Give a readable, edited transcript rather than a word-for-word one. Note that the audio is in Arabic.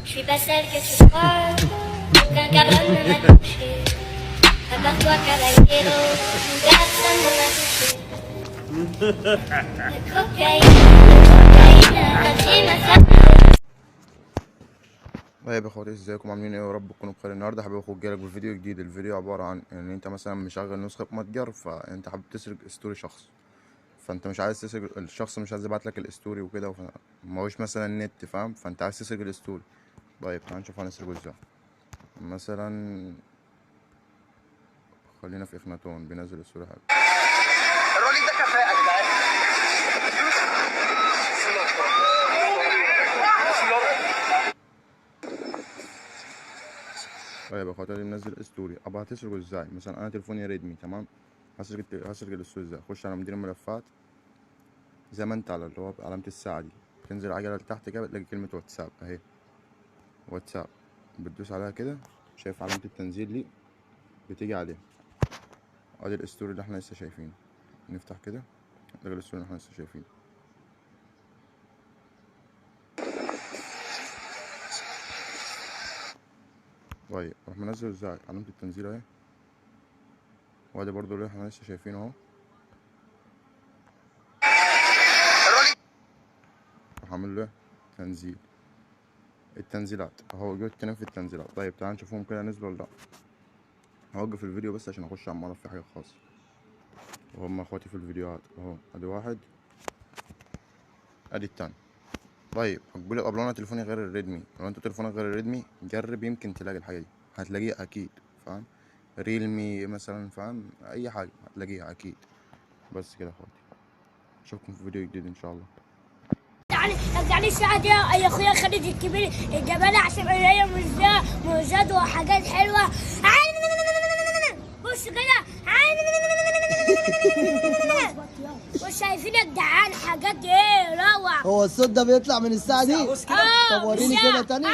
suis passé que tu crois qu'un cabrón ne m'a touché. À part toi, caballero, personne ne m'a touché. La cocaïne, la cocaïne, طيب يا اخواتي، ازيكم عاملين ايه؟ يا رب تكونوا بخير. النهارده حابب اخد جالك بفيديو جديد. الفيديو عباره عن ان انت مثلا مشغل نسخه متجر، فانت حابب تسرق ستوري شخص، فانت مش عايز تسرق الشخص، مش عايز يبعت لك الاستوري وكده، ما هوش مثلا نت، فاهم؟ فانت عايز تسرق الاستوري. طيب تعال نشوف هنسرقه ازاي. مثلا خلينا في اخناتون بينزل الستوري حاجه. الراجل ده كفاءة يا جدعان. طيب يا اخواتي، منزل ستوري. ابقى هتسرقه ازاي؟ مثلا انا تليفوني ريدمي، تمام؟ هسرق الاستوري ازاي؟ خش على مدير الملفات زي ما انت على اللي هو علامة الساعة دي، تنزل عجلة لتحت كده بتلاقي كلمة واتساب اهي، واتساب، بتدوس عليها كده، شايف علامة التنزيل دي؟ بتيجي عليها. ادي الستوري اللي احنا لسه شايفينه. نفتح كده نلاقي الستوري اللي احنا لسه شايفينه. طيب اروح منزل ازاي؟ علامة التنزيل اهي، وادي برضو اللي احنا لسه شايفينه اهو. اروح اعمل له تنزيل، التنزيلات اهو، جبت تنام في التنزيلات. طيب تعال نشوفهم كده نزلوا ولا لا. هوقف الفيديو بس عشان اخش على الملف في حاجة خاصة، وهم اخواتي في الفيديوهات اهو. ادي واحد، ادي التاني. طيب هتقولي طب لو انا تليفوني غير الريدمي، لو انت تليفونك غير الريدمي جرب، يمكن تلاقي الحاجه دي، هتلاقيها اكيد، فاهم؟ ريلمي مثلا، فاهم؟ اي حاجه هتلاقيها اكيد. بس كده يا اخواتي، اشوفكم في فيديو جديد ان شاء الله. يعني الساعة دي يا اخويا خالد الكبير الجبانة عشان هي موجات وحاجات حلوة. بص كده، وشايفين يا جدعان حاجات ايه روعة. هو الصوت ده بيطلع من الساعة دي؟ طب وريني كده تاني.